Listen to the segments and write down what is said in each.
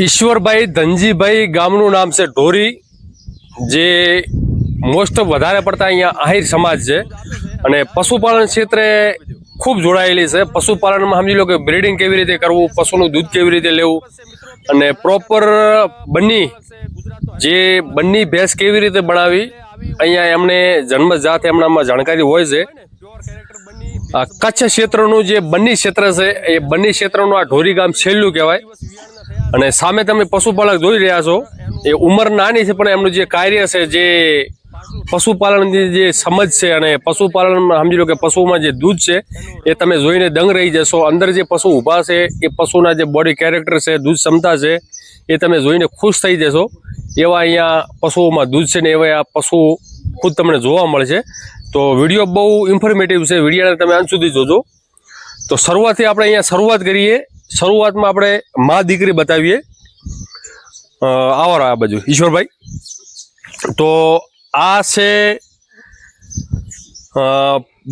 ઈશ્વરભાઈ ધનજીભાઈ ગામનું નામ છે ઢોરી, જે મોસ્ટ ઓફ વધારે પડતા અહીંયા આહિર સમાજ છે અને પશુપાલન ક્ષેત્રે ખૂબ જોડાયેલી છે. પશુપાલનમાં સમજી લો કે બ્રીડિંગ કેવી રીતે કરવું, પશુનું દૂધ કેવી રીતે લેવું અને પ્રોપર બન્ની ભેંસ કેવી રીતે બનાવી, અહીંયા એમને જન્મજાત એમનામાં જાણકારી હોય છે. કચ્છ ક્ષેત્રનું જે બન્ની ક્ષેત્ર છે એ બન્ની ક્ષેત્રનું આ ઢોરી ગામ છેલ્લું કહેવાય. અને સામે તમે પશુપાલક જોઈ રહ્યા છો, એ ઉંમર નાની છે પણ એમનું જે કાર્ય છે, જે પશુપાલનની જે સમજ છે અને પશુપાલનમાં સમજી લો કે પશુમાં જે દૂધ છે એ તમે જોઈને દંગ રહી જશો. અંદર જે પશુ ઊભા છે એ પશુના જે બોડી કેરેક્ટર છે, દૂધ ક્ષમતા છે, એ તમે જોઈને ખુશ થઈ જશો. એવા અહીંયા પશુઓમાં દૂધ છે ને એવા આ પશુ ખુદ તમને જોવા મળશે. તો વિડીયો બહુ ઇન્ફોર્મેટિવ છે, વિડીયોને તમે અંત સુધી જોજો. તો શરૂઆતથી આપણે અહીંયા શરૂઆત કરીએ. શરૂઆતમાં આપણે મા દીકરી બતાવીએ. આવો આ બાજુ ઈશ્વરભાઈ. તો આ છે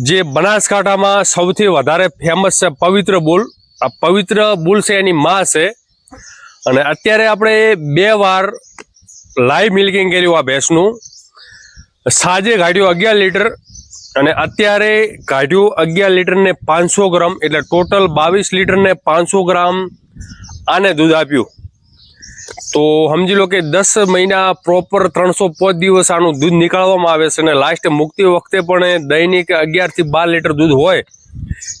જે બનાસકાંઠામાં સૌથી વધારે ફેમસ છે પવિત્ર બુલ. આ પવિત્ર બુલ છે એની મા છે અને અત્યારે આપણે 2 વાર લાઈવ મિલ્કિંગ કર્યું આ ભેંસનું. સાંજે કાઢ્યું 11 લીટર અને અત્યારે કાઢ્યું 11 લીટર ને 500 ગ્રામ, એટલે ટોટલ 22 લીટર ને 500 ગ્રામ આને દૂધ આપ્યું. તો સમજી લો કે 10 મહિના પ્રોપર 305 દિવસ આનું દૂધ નીકાળવામાં આવે છે અને લાસ્ટ મુકતી વખતે પણ દૈનિક 11 થી 12 લીટર દૂધ હોય.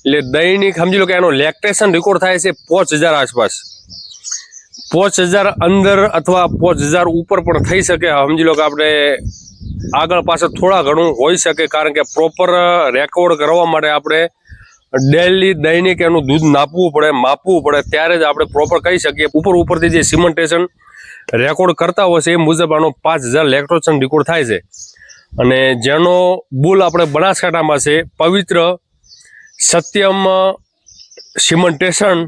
એટલે દૈનિક સમજી લો કે એનો લેક્ટેશન રેકોર્ડ થાય છે 5000 આસપાસ. 5000 અંદર અથવા 5000 ઉપર પણ થઈ શકે. સમજી લો કે આપણે આગળ પાછળ થોડા ઘણું હોઈ શકે, કારણ કે પ્રોપર રેકોર્ડ કરવા માટે આપણે ડેલી દૈનિક એનું દૂધ માપવું પડે, ત્યારે જ આપણે પ્રોપર કહી શકીએ. ઉપરથી જે સિમેન્ટેશન રેકોર્ડ કરતા હોય છે એ મુજબ આનો 5000 લેક્ટેશન રેકોર્ડ થાય છે. અને જેનો બુલ આપણે બનાસકાંઠામાં છે પવિત્ર સત્યમ સિમેન્ટેશન,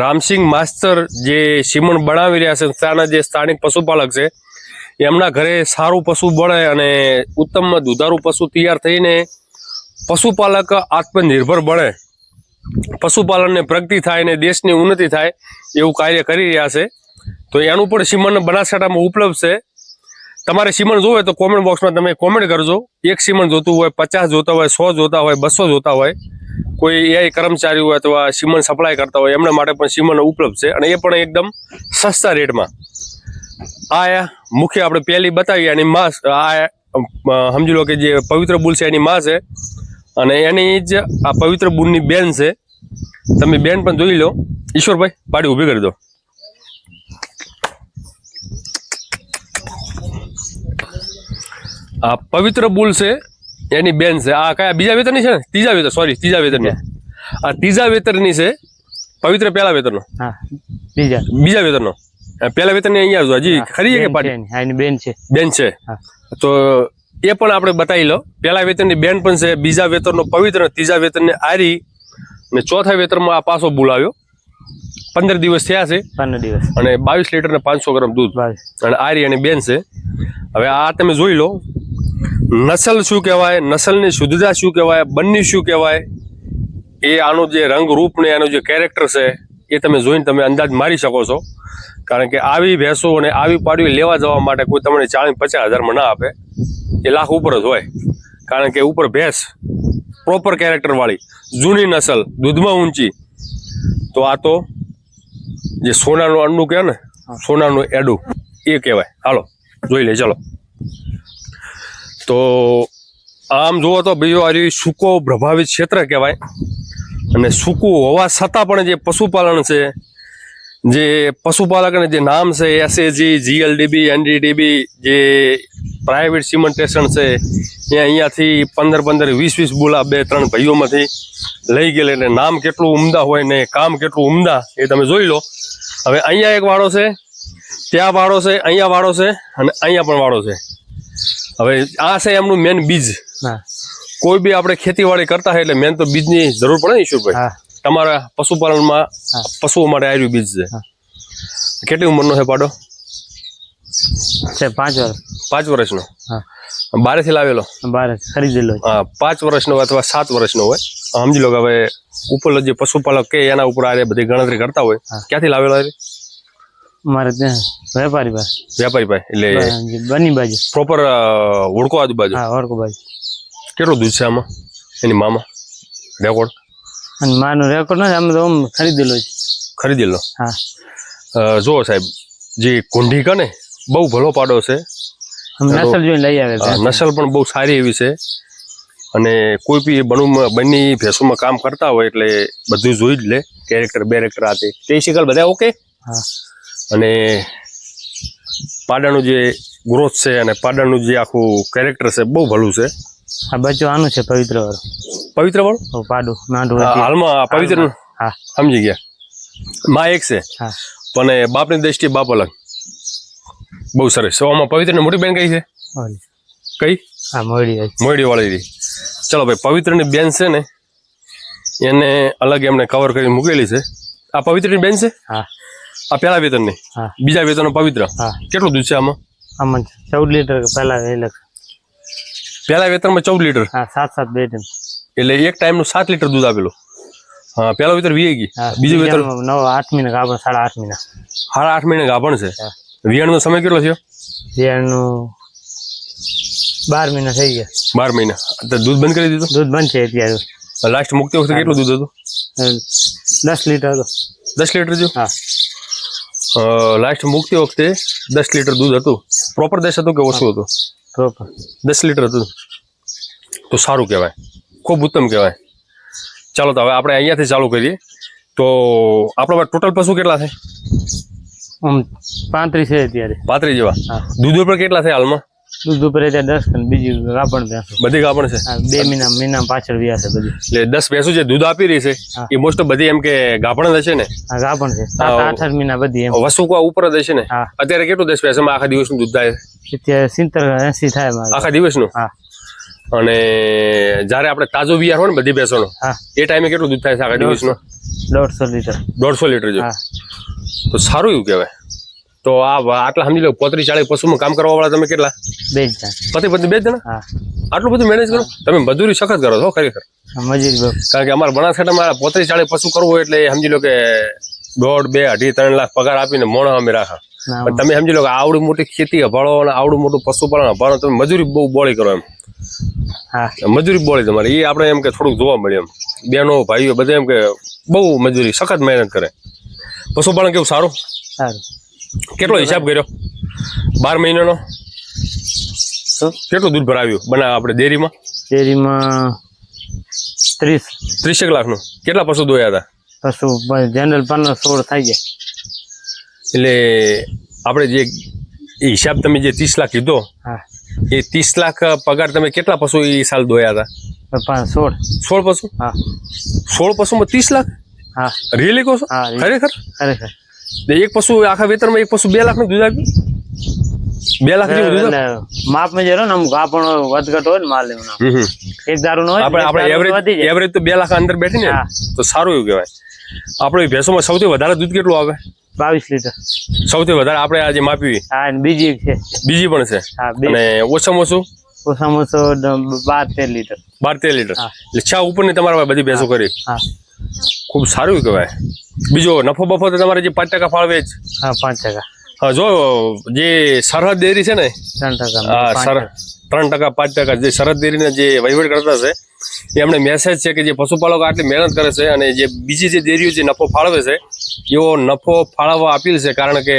રામસિંહ માસ્તર જે સિમેન્ટ બનાવી રહ્યા છે, ત્યાંના જે સ્થાનિક પશુપાલક છે, એમના ઘરે સારું પશુ બળે અને ઉત્તમ દુધારું પશુ તૈયાર થઈને પશુપાલક આત્મનિર્ભર બને, પશુપાલનને પ્રગતિ થાય અને દેશની ઉન્નતિ થાય એવું કાર્ય કરી રહ્યા છે. તો એનું પણ સિમન બનાસકાંઠામાં ઉપલબ્ધ છે. તમારે સિમન જોવે તો કોમેન્ટ બોક્સમાં તમે કોમેન્ટ કરજો. એક સિમન જોતું હોય, 50 જોતા હોય, 100 જોતા હોય, 200 જોતા હોય, કોઈ એઆઈ કર્મચારી હોય અથવા સિમન સપ્લાય કરતા હોય, એમના માટે પણ સિમન ઉપલબ્ધ છે અને એ પણ એકદમ સસ્તા રેટમાં. આ મુખ્ય આપણે પહેલી બતાવી એની માં, આ સમજી લો કે જે પવિત્ર બુલ છે એની માં છે અને એની જ આ પવિત્ર બુલની બેન છે. તમે બેન પણ જોઈ લો. ઈશ્વરભાઈ પાડી ઊભી કરી દો. આ પવિત્ર બુલ છે એની બેન છે. આ કયા બીજા વેતરની છે ને? ત્રીજા વેતરની. આ ત્રીજા વેતરની છે. પવિત્ર પહેલા વેતરનો, બીજા વેતરનો. પહેલા વેતરની અહીંયા હજી ખરી કે પાડી બેન છે. તો એ પણ આપણે બતાવી લો. પહેલા વેતરની બેન પણ છે, બીજા વેતરનો પવિત્ર, ત્રીજા વેતરની આરી અને ચોથા વેતરમાં આ પાછો બુલ આવ્યો. 15 દિવસ થયા છે અને 22 લીટર ને 500 ગ્રામ દૂધ અને આરી અને બેન છે. હવે આ તમે જોઈ લો. નસલ શું કહેવાય, નસલની શુદ્ધતા શું કહેવાય, બન્ની શું કહેવાય, એ આનું જે રંગ રૂપ ને એનું જે કેરેક્ટર છે એ તમે જોઈને તમે અંદાજ મારી શકો છો. કારણ કે આવી ભેંસો અને આવી પાડીઓ લેવા જવા માટે કોઈ તમને 40-50 હજારમાં ના આપે, એ લાખ ઉપર જ હોય. કારણ કે ઉપર ભેંસ પ્રોપર કેરેક્ટર વાળી, જૂની નસલ, દૂધમાં ઊંચી. તો આ તો જે સોનાનું અંડું કહે ને, સોનાનું એડું એ કહેવાય. હાલો જોઈ લે ચાલો. તો આમ જુઓ તો બીજો આ સૂકો પ્રભાવિત ક્ષેત્ર કહેવાય અને સૂકું હોવા છતાં પણ જે પશુપાલન છે, જે પશુપાલકને જે નામ છે SAG, GLDB, NDDB, જે પ્રાઇવેટ સિમેન્ટેશન છે, એ અહીંયાથી 15-15, 20-20 બુલા 2-3 ભાઈઓમાંથી લઈ ગયેલા. એટલે નામ કેટલું ઉમદા હોય ને કામ કેટલું ઉમદા એ તમે જોઈ લો. હવે અહીંયા એક વાળો છે, ત્યાં વાળો છે, અહીંયા વાળો છે અને અહીંયા પણ વાળો છે. હવે આ છે એમનું મેન બીજ. કોઈ બી આપણે ખેતીવાડી કરતા હોય એટલે મેન તો બીજની જરૂર પડે ને ઈશ્વરભાઈ? તમારા પશુપાલનમાં પશુઓ માટે આર્યું બીજ છે. કેટલી ઉંમરનો છે પાડો? 5 વર્ષનો. બારેથી લાવેલો? ખરીદેલો. હા, 5 વર્ષનો અથવા 7 વર્ષનો હોય. સમજી લો કે હવે ઉપર જે પશુપાલક કે એના ઉપર આ બધી ગણતરી કરતા હોય. ક્યાંથી લાવેલો? અમારે ત્યાં વેપારી પાસે વ્યાપારી ભાઈ એટલે બની બાજુ પ્રોપર ઓળખો આજુબાજુ હા ઓળખો બાજુ કેટલું દૂધ છે આમાં એની મામાં રેકોર્ડ અને માનું રેકોર્ડ નથી અમે તો આમ ખરીદેલો છે ખરીદી લો હા જુઓ સાહેબ જે કુંઢી કને બહુ ભલો પાડો છે અમે નસલ જોઈને લઈ આવે નસલ પણ બહુ સારી એવી છે અને કોઈ બી બંને ભેંસોમાં કામ કરતા હોય એટલે બધું જોઈ જ લે કેરેક્ટર બેરેક્ટર આ તે શીખલ બધા ઓકે હા અને પાડાનું જે ગ્રોથ છે અને પાડાનું જે આખું કેરેક્ટર છે બહુ ભલું છે આ બચ્ચું આનું છે પવિત્ર વાળું પવિત્ર વાળું પાડું માંડું હાલમાં આ પવિત્ર હા સમજી ગયા માં એક છે હા પણ બાપની દ્રષ્ટિએ બાપ અલગ બહુ સરસ આમાં પવિત્ર ને મોટી બેન કઈ છે કઈ હા મોડી મોયડી વાળી ચલો ભાઈ પવિત્રની બેન છે ને એને અલગ એમને કવર કરી મૂકેલી છે આ પવિત્રની બેન છે હા આ પહેલા વેતનની હા બીજા વેતનનો પવિત્ર હા કેટલું દૂધ છે આમાં આમાં 14 લીટર પહેલા એ પહેલા વેતનમાં 14 લીટર હા 7 2 ટાઈમ એટલે એક ટાઈમનું 7 લીટર દૂધ આપેલું હા પહેલા વેતર વી ગઈ હા બીજું વેતર 8 મહિના ગાભણ 8.5 મહિના 8.5 મહિના ગાભણ છે હા વિયાણનો સમય કેટલો થયો વિયાણનું 12 મહિના થઈ ગયા 12 મહિના તો દૂધ બંધ કરી દીધું દૂધ બંધ છે અત્યારે લાસ્ટ મુકતી વખતે કેટલું દૂધ હતું 10 લીટર હતો 10 લીટર જેવું હા લાસ્ટ મુકતી વખતે 10 લીટર દૂધ હતું પ્રોપર 10 હતું કે ઓછું હતું પ્રોપર 10 લીટર હતું તો સારું કહેવાય ખૂબ ઉત્તમ કહેવાય ચાલો તો હવે આપણે અહીંયાથી ચાલુ કરીએ તો આપણા ટોટલ પશુ કેટલા થાય 35 છે અત્યારે 35 જેવા હા દૂધ ઉપર કેટલા થાય હાલમાં દૂધ ઉપર અત્યારે 10 અને બીજી ગાભણ ભેંસો બધી ગાભણ છે હા 2 મહિના પાછળ વ્યા છે બધી એટલે 10 ભેંસો જે દૂધ આપી રહી છે હા. એ મોસ્ટ બધી એમ કે ગાભણ જ હશે ને હા ગાભણ છે 7-8 મહિના બધી એમ વસ્તુ કો ઉપર જ હશે ને હા અત્યારે કેટલું 10 ભેંસોમાં આખા દિવસનું દૂધ થાય અત્યારે 70-80 થાય મારે આખા દિવસનું હા અને જ્યારે આપણે તાજો વિયાર હોય ને બધી ભેંસોનો હા એ ટાઈમે કેટલું દૂધ થાય છે આખા દિવસનું 150 લીટર 150 લીટર જેવું હા તો સારું એવું કહેવાય તો આટલા સમજી લો 35-40 પશુમાં કામ કરવા વાળા તમે કેટલા બે જ જાય પતિ બે જણા હા આટલું બધું મેનેજ કરો તમે મજૂરી સખત કરો છો ખરેખર મજૂરી બહુ કારણ કે અમારા બનાસકાંઠામાં 35-40 પશુ કરવું હોય એટલે સમજી લો કે 1.5, 2, 2.5-3 લાખ પગાર આપીને મોણા અમે રાખા પણ તમે સમજી લો કે આવડી મોટી ખેતી અભાળો અને આવડું મોટું પશુપાલન અભાળો તમે મજૂરી બહુ બોળી કરો એમ હા મજૂરી બોળી તમારે એ આપણે એમ કે થોડુંક જોવા મળે એમ બેનો ભાઈઓ બધા એમ કે બહુ મજૂરી સખત મહેનત કરે પશુપાલન કેવું સારું સારું કેટલો હિસાબ કર્યો 12 મહિનાનો કેટલું દૂધ ભરાવ્યું બના આપણે ડેરીમાં 30 લાખનું કેટલા પશુ દોયા હતા પશુ જનરલ 15-16 થઈ ગયા એટલે આપણે જે એ હિસાબ તમે જે 30 લાખ કીધો હા એ 30 લાખ પગાર તમે કેટલા પશુ એ સાલ દોયા હતા 16 પશુ હા 16 પશુમાં 30 લાખ હા રિયલી કહો છો હા ખરેખર ખરેખર એક પશુ આખા વેતરમાં એક પશુ 2 લાખનું દૂધ આપ્યું 2 લાખ જેવું દૂધ એટલે માપમાં જે ને અમુક આપણો વધઘટ હોય ને માલ એનો એક દારૂ નો હોય આપણે એવરેજ તો 2 લાખ અંદર બેઠી ને તો સારું એવું કહેવાય આપણે ભેંસોમાં સૌથી વધારે દૂધ કેટલું આવે 22 લીટર સૌથી વધારે આપણે આજે માપી હા અને બીજી એક છે બીજી પણ છે હા અને ઓછામાં ઓછું 12-13 લીટર 12-13 લીટર હા એટલે 6 ઉપરની તમારે બધી ભેંસો કરી હા ખૂબ સારું કહેવાય બીજો નફો બફો તો તમારે જે 5% ફાળવે જ હા 5%. હા જો જે સરહદ ડેરી છે ને 3% હા 3% 5% જે સરહદ ડેરીના જે વહીવટ કરતા છે એ એમને મેસેજ છે કે જે પશુપાલકો આટલી મહેનત કરે છે અને જે બીજી જે ડેરીઓ જે નફો ફાળવે છે એવો નફો ફાળવવા અપીલ છે કારણ કે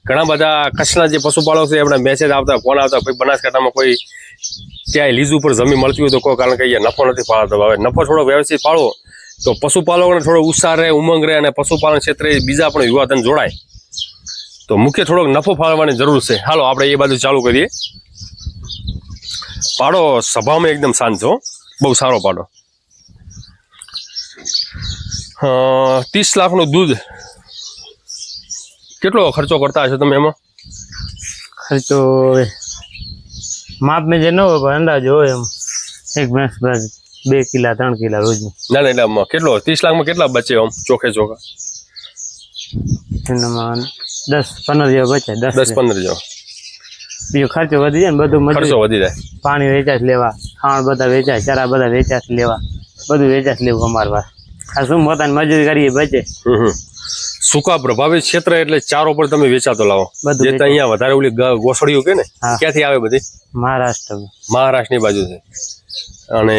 ઘણા બધા કચ્છના જે પશુપાલકો છે એમના મેસેજ આવતા ફોન આવતા કોઈ બનાસકાંઠામાં કોઈ ક્યાંય લીઝ ઉપર જમીન મળતી હોય તો કોઈ કારણ કે અહીંયા નફો નથી ફાળવતો હવે નફો થોડો વ્યવસ્થિત ફાળવો તો પશુપાલકોને થોડો ઉત્સાહ રહે ઉમંગ રહે અને પશુપાલન ક્ષેત્રે બીજા પણ યુવાધન જોડાય તો મુખ્ય થોડોક નફો ફાળવવાની જરૂર છે હાલો આપણે એ બાજુ ચાલુ કરીએ પાડો સભામાં એકદમ શાંત છો બહુ સારો પાડો 30 લાખનું દૂધ કેટલો ખર્ચો કરતા હશો તમે એમાં ખર્ચો માપ મેં જે ન હોય પણ અંદાજો હોય એમ એક ભેંસ 2 કિલા 3 કિલા રોજનું ના એટલે કેટલો 30 લાખમાં કેટલા બચે આમ ચોખે ચોખા એનામાં 10-15 જેવા બચે 10-15 જેવા બીજો ખર્ચો વધી જાય ને બધું ખર્ચો વધી જાય પાણી વેચાશ લેવા ખાણ બધા વેચાય ચારા બધા વેચાશ લેવા બધું વેચાશ લેવું અમારી પાસે આ શું પોતાની મજૂરી કરીએ બચે સૂકા પ્રભાવિત ક્ષેત્ર એટલે ચારો પર તમે વેચાતો લાવો. બધું જે તો અહીંયા વધારે ઓલી ગોસડીઓ કે ને હા. ક્યાંથી આવે બધી? મહારાષ્ટ્રમાં. મહારાષ્ટ્રની બાજુ છે. અને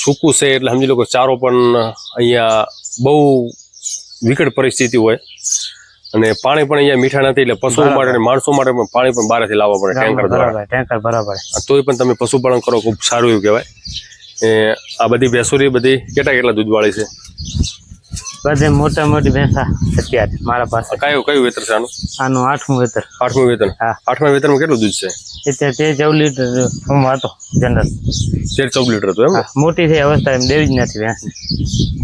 સૂકું છે એટલે સમજી લો કે ચારો પણ અહીંયા બહુ વિકટ પરિસ્થિતિ હોય. અને પાણી પણ અહીંયા મીઠા નથી એટલે પશુઓ માટે અને માણસો માટે પણ પાણી પણ બહારથી લાવવા પડે ટેન્કર દ્વારા. બરાબર ટેન્કર બરાબર. તોય પણ તમે પશુપાલન કરો ખૂબ સારું એવું કહેવાય. આ બધી ભેંસોરી બધી કેટલા દૂધવાળી છે? બધે મોટા મોટી ભેંસા અત્યારે મારા પાસે. કયું વેતર છે આનું? આનું 8મું વેતર. 8મું વેતન. હા. 8મા વેતનમાં કેટલું દૂધ છે? અત્યારે 14 લીટર હું હતો જનરલ. 14 લીટર હતું એમ ને? મોટી થઈ અવસ્થા એમ દેવી જ નથી ભેંસ.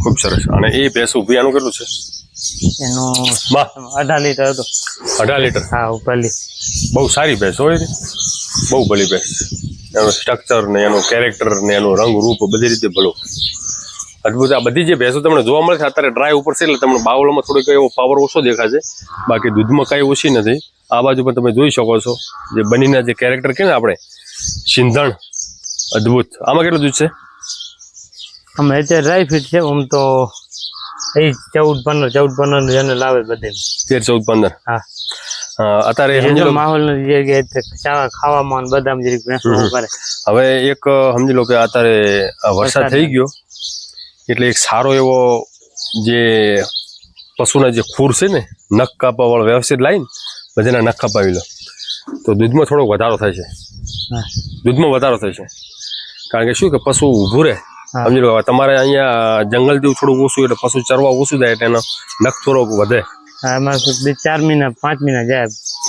ખૂબ સરસ. અને એ ભેંસ ઊભી આનું કેટલું છે? એનું વાહ 18 લીટર હતો. 18 લીટર. હા ઉપરલી. બહુ સારી ભેંસ હોય ને, બહુ ભલી ભેંસ. એનું સ્ટ્રક્ચર ને એનું કેરેક્ટર ને એનું રંગ રૂપ બધી રીતે ભલું અદભુત. આ બધી જે ભેંસો તમને જોવા મળે છે અત્યારે ડ્રાય ઉપર છે એટલે તમને બાવળમાં થોડોક એવો પાવર ઓછો દેખાશે, બાકી દૂધમાં કાંઈ ઓછી નથી. આ બાજુ પણ તમે જોઈ શકો છો જે બનીના જે કેરેક્ટર કે ને આપણે સિંધણ અદભુત. આમાં કેટલું દૂધ છે? અમે અત્યારે ડ્રાય ફીટ છે આમ તો એ 14-15 જને લાવે બધે. 13-14-15. હા. અત્યારે સમજી લો માહોલ જગ્યાએ ખાવામાં બદામ જરીક ભેંસો કરે. હવે એક સમજી લો કે અત્યારે વરસાદ થઈ ગયો એટલે એક સારો એવો જે પશુના જે ખૂર છે ને નખ કાપવા વાળો વ્યવસ્થિત લાવીને બધાના નખ કાપાવી લો તો દૂધમાં થોડોક વધારો થાય છે. દૂધમાં વધારો થાય છે કારણ કે શું કે પશુ ઊભું રહે. સમજી લો તમારે અહીંયા જંગલ જેવું થોડુંક ઓછું એટલે પશુ ચરવા ઓછું જાય એટલે એનો નખ થોડોક વધે. એમાં 4 મહિના 5 મહિના જાય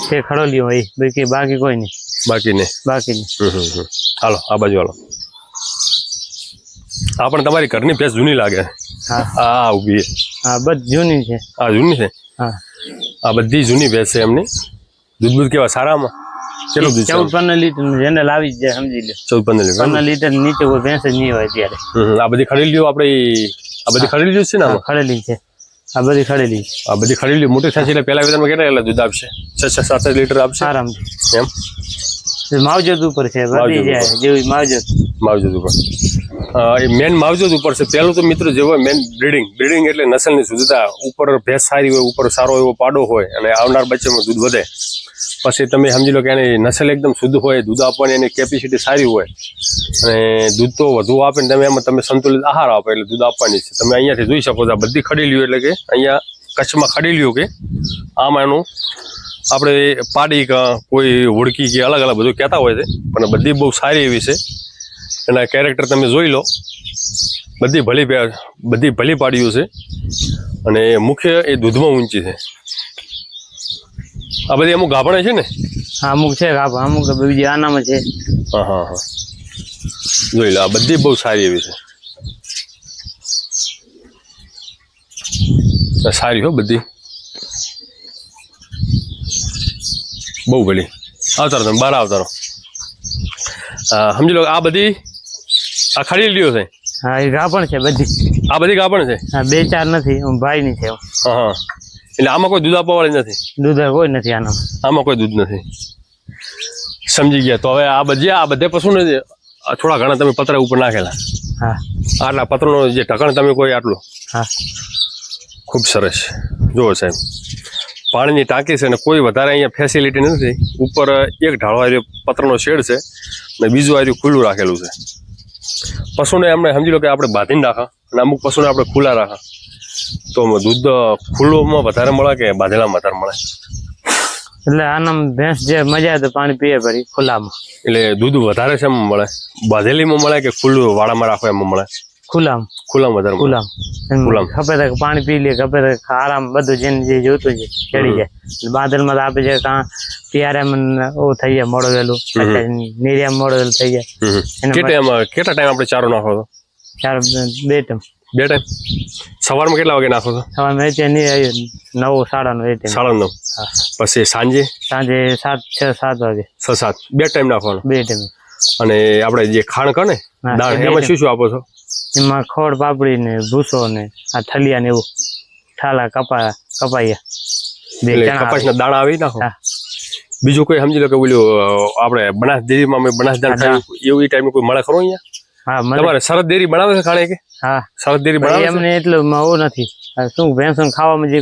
તે ખડોલી હોય બાકી કોઈ નહીં. બાકી નહીં. હાલો આ બાજુ હાલો. આ પણ તમારી ઘરની ભેંસ જૂની લાગે. હા ઊભી. હા બધી જૂની છે. હા જૂની છે. હા આ બધી જૂની ભેંસ છે એમની. દૂધ કેવા સારામાં? કેટલું દૂધ? 14-15 લીટર જેને લાવી જ જાય સમજી લો. 14-15 લીટર. 15 લીટર નીચે કોઈ ભેંસ જ નહીં હોય અત્યારે. આ બધી ખરીલ્યો આપણે આ બધી ખરીલ્યો છે ને? ખરેલી છે. આ બધી ખરીલી. આ બધી ખરીલ્યો મોટી થશે એટલે પહેલા વેતનમાં કેટલા દૂધ આપશે? 6-7 લીટર આપશે આરામથી. એમ માવજત ઉપર છે. વધી જાય જેવી માવજત ઉપર. એ મેન માવજત ઉપર છે. પહેલું તો મિત્રો જે હોય મેન બ્રીડિંગ એટલે નસલની શુદ્ધતા. ઉપર ભેંસ સારી હોય, ઉપર સારો એવો પાડો હોય અને આવનાર બચ્ચામાં દૂધ વધે. પછી તમે સમજી લો કે એની નસલ એકદમ શુદ્ધ હોય, દૂધ આપવાની એની કેપેસિટી સારી હોય અને દૂધ તો વધુ આપે ને તમે સંતુલિત આહાર આપો એટલે દૂધ આપવાની છે. તમે અહીંયાથી જોઈ શકો છો આ બધી ખડીલ્યું એટલે કે અહીંયા કચ્છમાં ખડીલ્યું કે આમાં એનું આપણે પાડી કે કોઈ હુડકી કે અલગ બધું કહેતા હોય છે પણ બધી બહુ સારી એવી છે. એના કેરેક્ટર તમે જોઈ લો. બધી ભલી પાડીઓ છે અને મુખ્ય એ દૂધમાં ઊંચી છે. આ બધી અમુક ગાભણે છે ને? હા અમુક છે ગાભણ, અમુક બીજી આનામાં છે. હા જોઈ લો આ બધી બહુ સારી એવી છે. સારી હો બધી બહુ ભલી. આવતારો તમે બહાર આવતારો. સમજી લો આ બધી આ ખડી લ્યો છે. હા એ ગાભણ છે બધી. આ બધી ગાભણ છે? હા 2-4 નથી ભાઈ ની છે. હા એટલે આમાં કોઈ દૂધ આપવા વાળી નથી? દૂધ કોઈ નથી આમાં કોઈ દૂધ નથી. સમજી ગયા. તો હવે આ બધે પશુ ને થોડા ઘણા તમે પતરા ઉપર નાખેલા. હા આટલા પતરાનો જે ઢકણ તમે કોઈ આટલું. હા ખૂબ સરસ. જુઓ સાહેબ પાણીની ટાંકી છે ને કોઈ વધારે અહીંયા ફેસિલિટી નથી. ઉપર એક ઢાળો આર્યો પતરાનો શેડ છે અને બીજું આર્યું ખુલ્લું રાખેલું છે. પશુને એમને સમજી લો કે આપણે બાંધીને રાખા અને અમુક પશુને આપણે ખુલ્લા રાખા તો દૂધ ખુલ્લુમાં વધારે મળે કે બાંધેલામાં વધારે મળે? એટલે આનામ ભેંસ જે મજા આવે તો પાણી પીએ પડી ખુલ્લામાં. એટલે દૂધ વધારે છે એમાં મળે? બાંધેલીમાં મળે કે ખુલ્લું વાડામાં રાખો એમાં મળે? ખુલ્લામાં વધારે ખુલ્લામ ખપે તો પાણી પી લે, ખપે તો આરામ બધું જેને જે જોતું છે ચડી જાય. બાદલમાં તો આપે છે કાં ત્યારે થઈ જાય મોડો વહેલું, નીરિયા મોડો વહેલું થઈ જાય. કેટલા ટાઈમ આપણે ચારો નાખો છો? 2 ટાઈમ. 2 ટાઈમ. સવારમાં કેટલા વાગે નાખો છો? સવારમાં 9-9:30. 9:30. પછી સાંજે 7 વાગે. 6-7 2 ટાઈમ નાખવાનો? 2 ટાઈમ. અને આપણે જે ખાણ કરે દાળ એમાં શું આપો છો? એમાં ખોડ પાપડી ને ભૂસો ને આ થલિયા ને એવું ઠાલા કપાયા કપાસના દાણા આવી નાખો. બીજું કોઈ સમજી લો કે ઓલું આપણે બનાસ ડેરીમાં બનાસ દાળ એવું ટાઈમ કોઈ મળે ખરો અહીંયા? હા તમારે શરદ ડેરી બનાવે છે ખાણે કે? હા શરદ ડેરી બનાવે એમને એટલું એવું નથી. શું ભેંસો ખાવામાં જે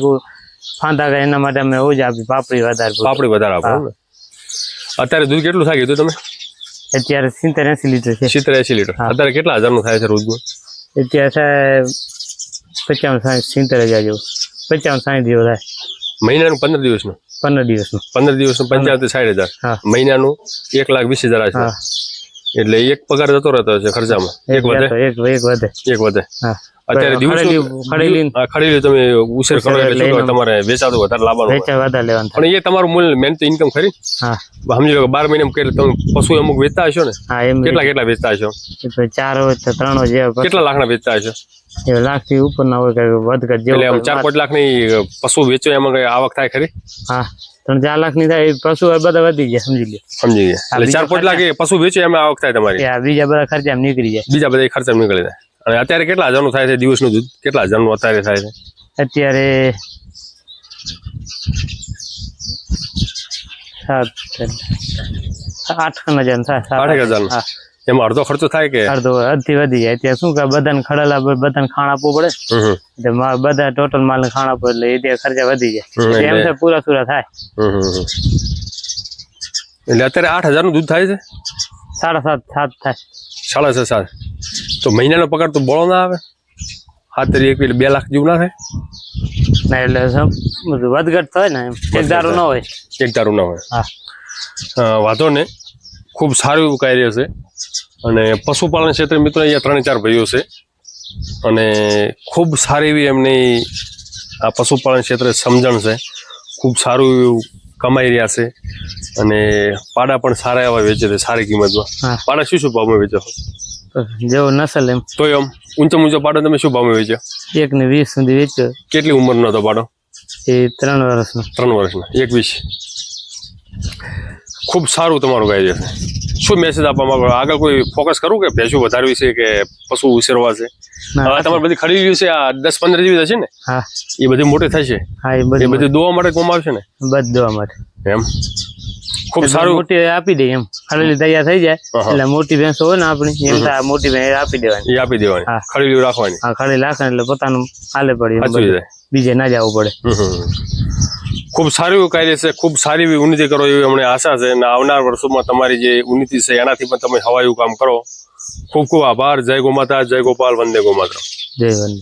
ફાંદા કરે એના માટે અમે એવું જ આપી પાપડી વધારે પૂરતી. પાપડી વધારે આપો એમ ને? અત્યારે દૂધ કેટલું થાય કીધું તમે? અત્યારે 70-80 લીટર છે. 70-80 લીટર. અત્યારે કેટલા હજારનું થાય છે રોજનું? અત્યારે સાહેબ 55-60 જેવું 55-60 જેવું થાય મહિનાનું 15 દિવસનું? 15 દિવસનું. 15 દિવસનું 55-60 હા. હજાર. મહિનાનું 1,20,000 છે. હા એટલે એક પગાર જતો રહેતો હશે ખર્ચામાં. એક વધે? એક વધે. એક વધે. હા અત્યારે ખડેલી ખડેલી તમે ઉછેર કરો એટલે શું કહેવાય, તમારે વેચાતું વધારે લાવવાનું હોય. વેચા વધારે લેવાનું થાય. પણ એ તમારું મૂળ મેન તો ઇન્કમ ખરી. હા સમજી લો કે 12 મહિનામાં કેટલે તમે પશુ અમુક વેચતા હશો ને? હા એમ કેટલા વેચતા હશો? 4 હોય તો 3 હોય જેવા કેટલા લાખના વેચતા હશો? એ લાખથી ઉપર ના હોય કે વધઘટ એટલે આમ જેવું 4-5 લાખની પશુ વેચો એમાં કઈ આવક થાય ખરી? હા 3-4 લાખની થાય. એ પશુ બધા વધી જાય સમજી લે. સમજી ગયા. એટલે 4-5 લાખ એ પશુ વેચો એમાં આવક થાય તમારી. આ બીજા બધા ખર્ચા એમ નીકળી જાય. બીજા બધા ખર્ચા નીકળી જાય. અને અત્યારે કેટલા હજારનું થાય છે દિવસનું દૂધ? કેટલા હજારનું અત્યારે થાય છે? અત્યારે 8,000 થાય. 8,000 હા એમાં અડધો ખર્ચો થાય કે? અડધી વધી જાય. અત્યારે શું કે બધાને ખડેલા બધાને ખાણ આપવું પડે. હમ. એટલે બધા ટોટલ માલ ને ખાણ આપવું એટલે એ ત્યાં ખર્ચા વધી જાય. એટલે એમ છે પૂરા થાય. હમ. એટલે અત્યારે 8,000નું દૂધ થાય છે? 7.5 થાય. 6.5-7. તો મહિનાનો પગાર તો બોળો ના આવે? 7 એટલે 2 લાખ જેવું ના થાય? ના એટલે વધઘટ થાય ને એમ એક દારૂ ન હોય. એક દારૂ ના હોય. હા વાંધો ને ખૂબ સારું એવું કાર્ય છે. અને પશુપાલન ક્ષેત્રે મિત્રો અહીંયા 3-4 ભાઈઓ છે અને ખૂબ સારી એવી એમની આ પશુપાલન ક્ષેત્રે સમજણ છે. ખૂબ સારું એવું કમાઈ રહ્યા છે અને પાડા પણ સારા એવા વેચે છે સારી કિંમતમાં. હા પાડા શું ભાવમાં વેચો? જેવો નસલ એમ તો એમ ઊંચો પાડો તમે શું ભાવમાં વેચ્યો? 1.20 સુધી વેચ્યો. કેટલી ઉંમરનો હતો પાડો? એ 3 વર્ષનો. 3 વર્ષનો. 1.20. ખૂબ સારું તમારું કાર્ય છે. શું મેસેજ આપવા માંગો? આગળ કોઈ ફોકસ કરવું કે ભેંસું વધારવી છે કે પશુ ઉછેરવા છે? હવે તમારે બધી ખરીદી રહ્યું છે આ 10-15 જેવી થશે ને? હા એ બધી મોટી થશે. હા એ એ બધી બધી દોવા માટે કમાવશે ને? બધું માટે એમ ખૂબ સારું. મોટી આપી દે એમ ખડેલી તૈયાર થઈ જાય એટલે મોટી ભેંસો હોય ને આપણી એમ થાય મોટી ભેંસ આપી દેવાની. એ આપી દેવાની. હા. ખરીદી રાખવાની. હા ખડેલી રાખે એટલે પોતાનું હાલે સાચું પડે છે. બીજે ના જવું પડે. ખૂબ સારું એવું કાર્ય છે. ખૂબ સારી એવી ઉન્નતિ કરો એવી અમને આશા છે અને આવનાર વર્ષોમાં તમારી જે ઉન્નતિ છે એનાથી પણ તમે હવાયું કામ કરો. ખૂબ ખૂબ આભાર. જય ગો માતા, જય ગોપાલ, વંદે ગો માતરમ. જય વંદે.